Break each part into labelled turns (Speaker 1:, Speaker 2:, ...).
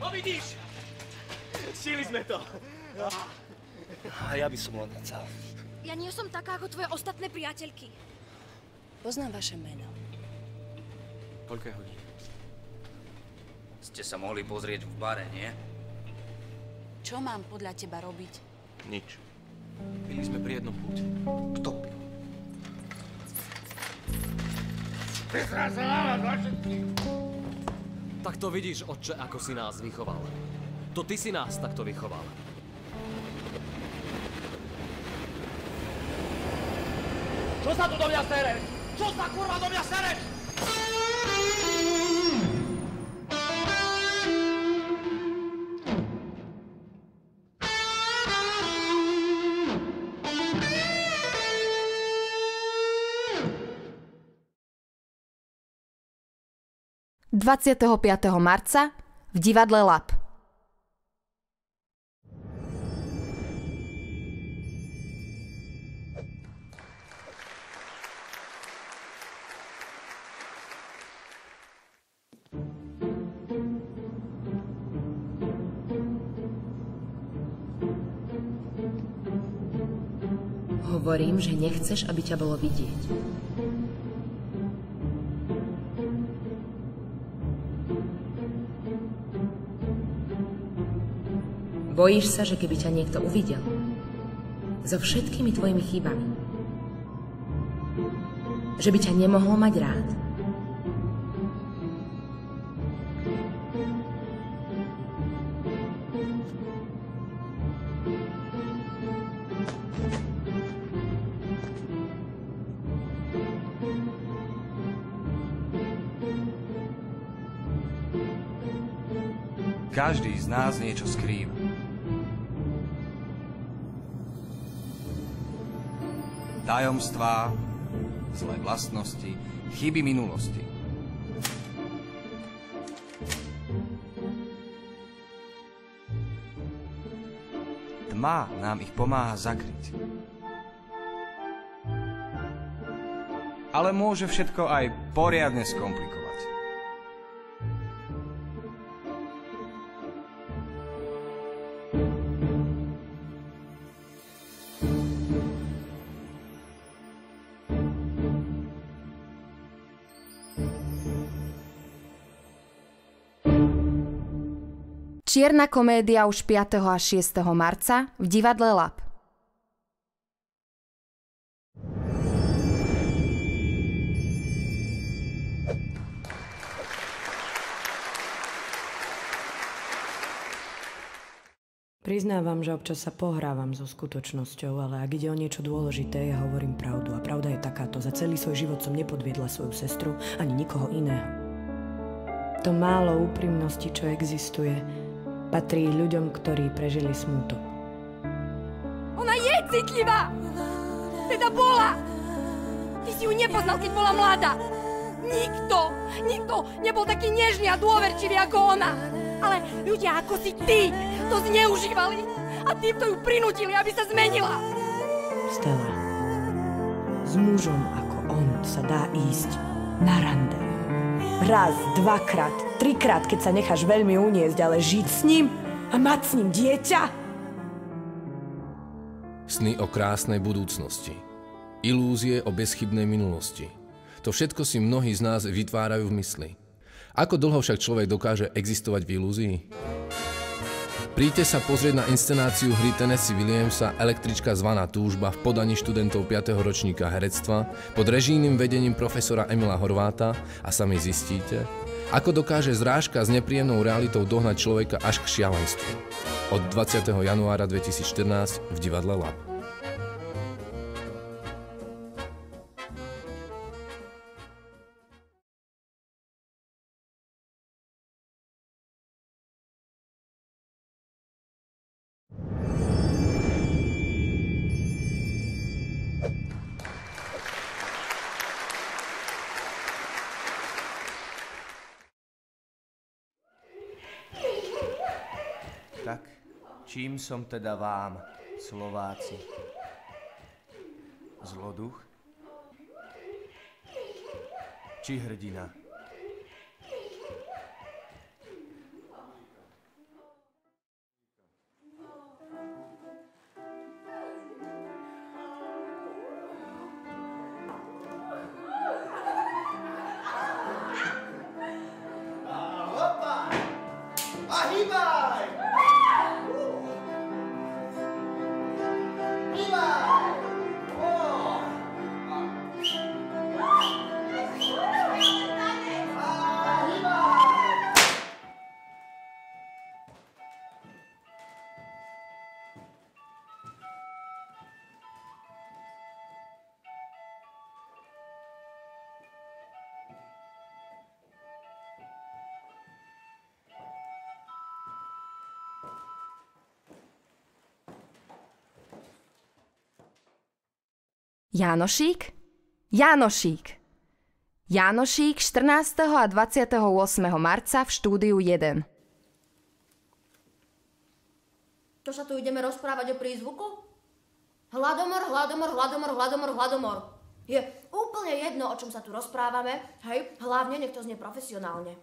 Speaker 1: No vidíš! Stihli sme to.
Speaker 2: A ja by som len chcel.
Speaker 3: Ja nie som taká ako tvoje ostatné priateľky.
Speaker 4: Poznám vaše meno.
Speaker 1: Koľko je hodín?
Speaker 5: Ste sa mohli pozrieť v bare, nie?
Speaker 4: Čo mám podľa teba robiť?
Speaker 1: Nič. Pili sme pri jednom púte.
Speaker 2: Kto pil?
Speaker 6: Tak to vidíš, otče, ako si nás vychoval. To ty si nás takto vychoval.
Speaker 1: Čo sa tu do mňa sereš? Čo sa kurva do mňa sereš?
Speaker 7: Dvadsiateho 5. marca v divadle Lab.
Speaker 4: Hovorím, že nechceš, aby ťa bolo vidieť. Bojíš sa, že keby ťa niekto uvidel, so všetkými tvojimi chybami, že by ťa nemohol mať rád.
Speaker 8: Každý z nás niečo skrýva. Tajomstvá, zlé vlastnosti, chyby minulosti. Tma nám ich pomáha zakryť. Ale môže všetko aj poriadne skomplikovať.
Speaker 7: Čierna komédia už 5. a 6. marca v divadle Lab.
Speaker 9: Priznávam, že občas sa pohrávam so skutočnosťou, ale ak ide o niečo dôležité, ja hovorím pravdu. A pravda je takáto. Za celý svoj život som nepodviedla svoju sestru ani nikoho iného. To málo úprimnosti, čo existuje, patrí ľuďom, ktorí prežili smútok.
Speaker 3: Ona je citlivá! Teda bola! Ty si ju nepoznal, keď bola mladá. Nikto nebol taký nežný a dôverčivý ako ona. Ale ľudia ako si ty to zneužívali a týmto ju prinútili, aby sa zmenila.
Speaker 9: Stella, s mužom ako on sa dá ísť na rande. Raz, dvakrát, trikrát, keď sa necháš veľmi uniesť, ale žiť s ním a mať s ním dieťa?
Speaker 10: Sny o krásnej budúcnosti. Ilúzie o bezchybnej minulosti. To všetko si mnohí z nás vytvárajú v mysli. Ako dlho však človek dokáže existovať v ilúzii? Príďte sa pozrieť na inscenáciu hry Tennessee Williamsa Električka zvaná Túžba v podaní študentov 5. ročníka herectva pod režijným vedením profesora Emila Horváta a sami zistíte, ako dokáže zrážka s nepríjemnou realitou dohnať človeka až k šialenstvu. Od 20. januára 2014 v divadle Lab.
Speaker 8: Tak, čím som teda vám, Slováci? Zloduch? Či hrdina?
Speaker 7: Jánošík? Jánošík. Jánošík 14. a 28. marca v štúdiu 1.
Speaker 3: Čo sa tu ideme rozprávať o prízvuku? Hladomor, hladomor, hladomor, hladomor, hladomor. Je úplne jedno, o čom sa tu rozprávame, hej, hlavne nech to znie profesionálne.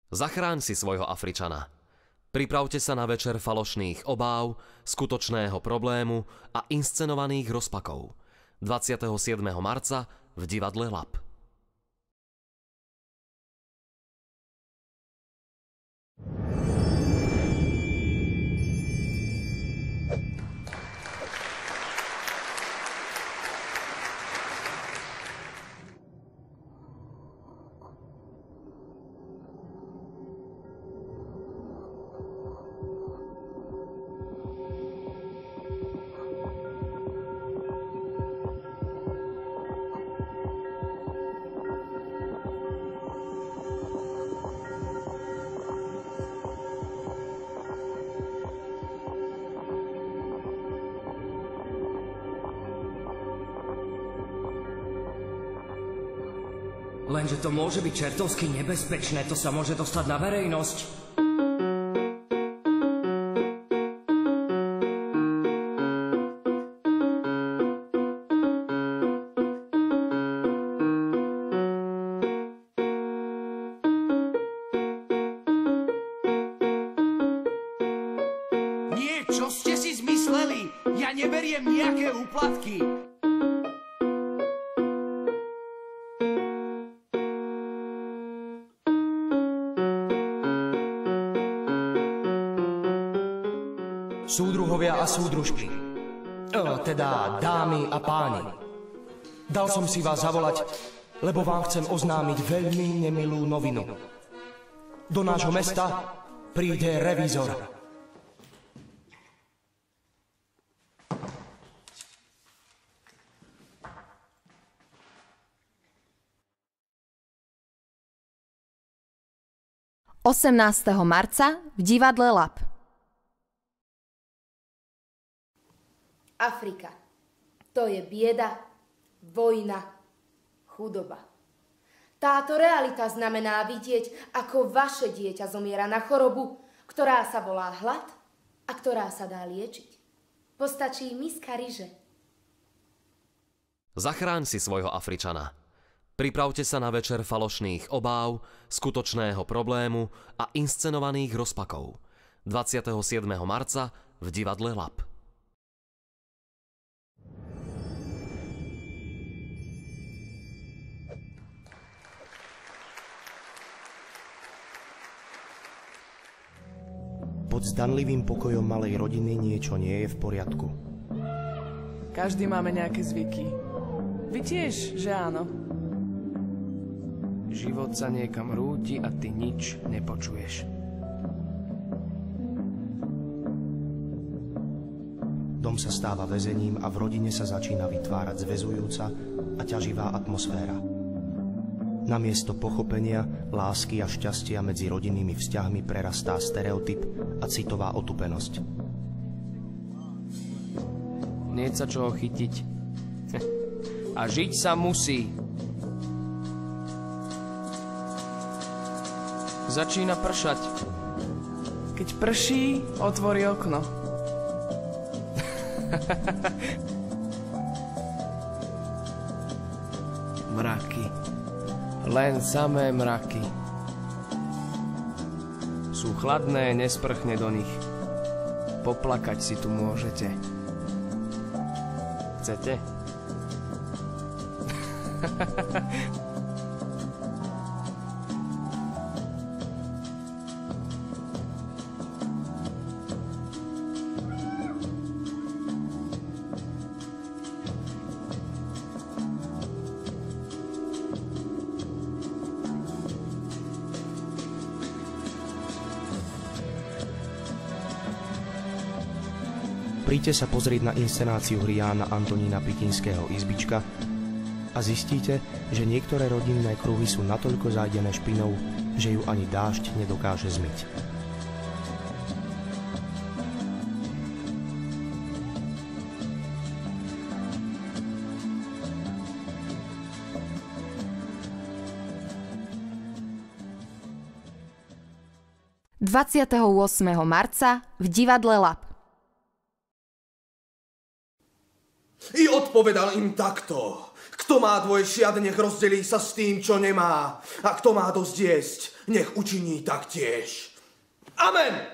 Speaker 6: Zachráň si svojho Afričana. Pripravte sa na večer falošných obáv, skutočného problému a inscenovaných rozpakov. 27. marca v divadle Lab.
Speaker 1: Lenže to môže byť čertovsky nebezpečné, to sa môže dostať na verejnosť.
Speaker 11: Nie, čo ste si zmysleli? Ja neberiem nejaké úplatky.
Speaker 12: Súdruhovia a súdružky, teda dámy a páni. Dal som si vás zavolať, lebo vám chcem oznámiť veľmi nemilú novinu. Do nášho mesta príde revízor.
Speaker 7: Osemnásteho marca v divadle Lab.
Speaker 3: Afrika. To je bieda, vojna, chudoba. Táto realita znamená vidieť, ako vaše dieťa zomiera na chorobu, ktorá sa volá hlad a ktorá sa dá liečiť. Postačí miska ryže.
Speaker 6: Zachráň si svojho Afričana. Pripravte sa na večer falošných obáv, skutočného problému a inscenovaných rozpakov. 27. marca v divadle Lab.
Speaker 8: Pod zdanlivým pokojom malej rodiny niečo nie je v poriadku.
Speaker 13: Každý máme nejaké zvyky. Vy tiež, že áno?
Speaker 14: Život sa niekam rúti a ty nič nepočuješ.
Speaker 8: Dom sa stáva väzením a v rodine sa začína vytvárať zväzujúca a ťaživá atmosféra. Namiesto pochopenia, lásky a šťastia medzi rodinnými vzťahmi prerastá stereotyp a citová otupenosť.
Speaker 14: Nie sa čoho chytiť. A žiť sa musí. Začína pršať.
Speaker 13: Keď prší, otvorí okno.
Speaker 14: Mraky. Len samé mraky. Sú chladné, nesprchne do nich. Poplakať si tu môžete. Chcete?
Speaker 8: Príďte sa pozrieť na inscenáciu hry Jána Antonína Pitinského Izbička a zistíte, že niektoré rodinné kruhy sú natoľko zájdené špinou, že ju ani dážď nedokáže zmyť.
Speaker 7: 28. marca v divadle Lab.
Speaker 12: I odpovedal im takto. Kto má dvoje šiat, nech rozdelí sa s tým, čo nemá. A kto má dosť jesť, nech učiní taktiež. Amen!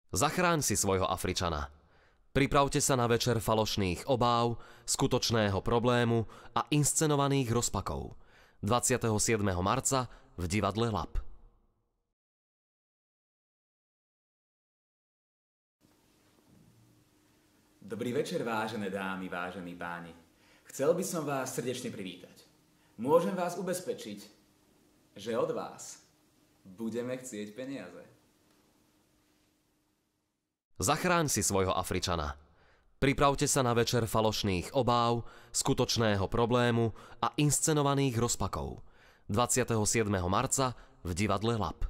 Speaker 6: Zachráň si svojho Afričana. Pripravte sa na večer falošných obáv, skutočného problému a inscenovaných rozpakov. 27. marca v divadle Lab.
Speaker 15: Dobrý večer, vážené dámy, vážení páni. Chcel by som vás srdečne privítať. Môžem vás ubezpečiť, že od vás budeme chcieť peniaze.
Speaker 6: Zachráň si svojho Afričana. Pripravte sa na večer falošných obáv, skutočného problému a inscenovaných rozpakov. 27. marca v divadle Lab.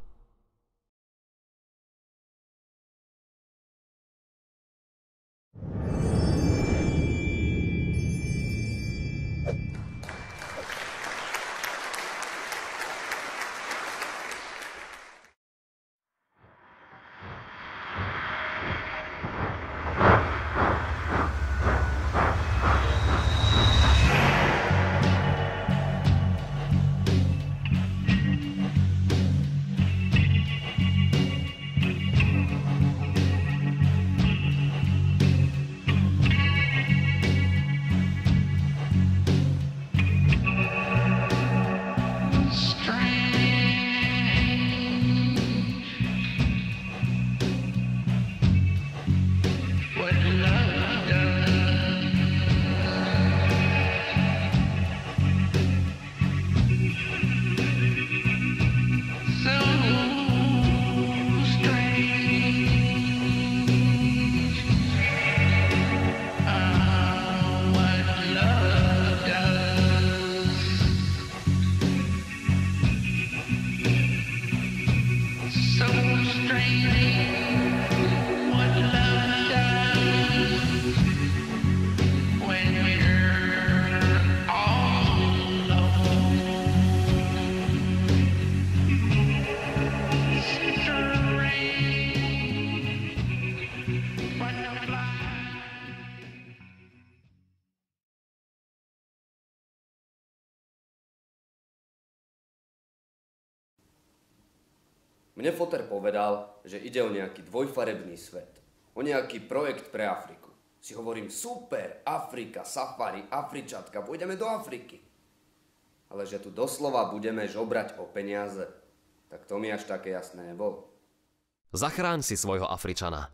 Speaker 16: Mne foter povedal, že ide o nejaký dvojfarebný svet. O nejaký projekt pre Afriku. Si hovorím, super, Afrika, safari, Afričatka, pôjdeme do Afriky. Ale že tu doslova budeme žobrať o peniaze, tak to mi až také jasné nebolo.
Speaker 6: Zachráň si svojho Afričana.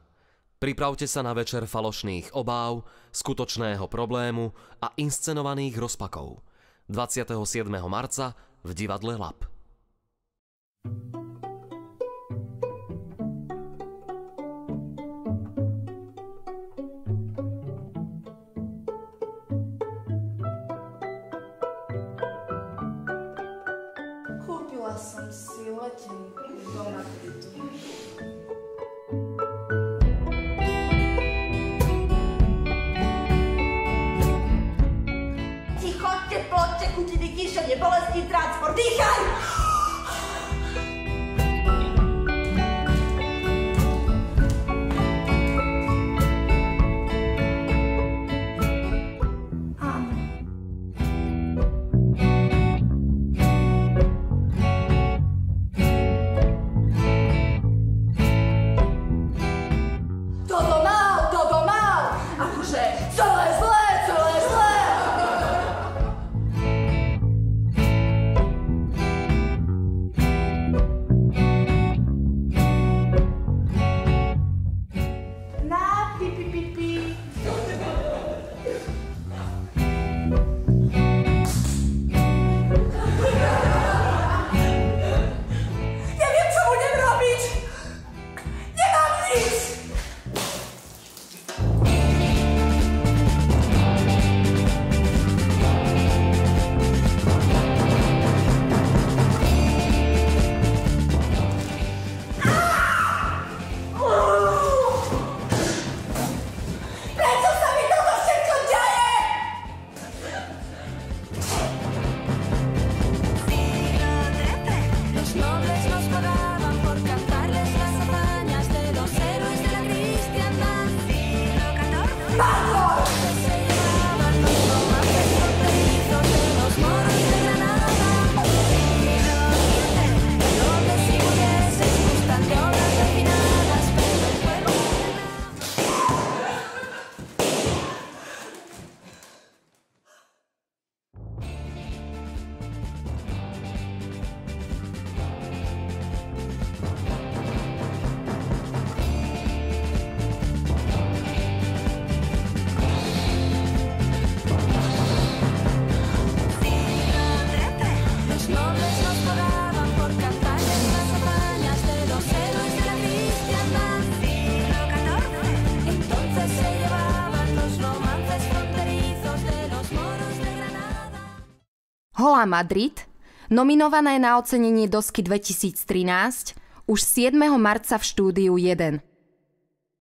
Speaker 6: Pripravte sa na večer falošných obáv, skutočného problému a inscenovaných rozpakov. 27. marca v divadle Lab.
Speaker 17: Kúpila som si letenku do Madridu.
Speaker 18: Chodte, ploďte, chutiny, kýšenie, bolesti, transport, dýchaj! Toto mal! Akože celé zlé!
Speaker 7: Holá Madrid, nominované na ocenenie Dosky 2013, už 7. marca v štúdiu 1.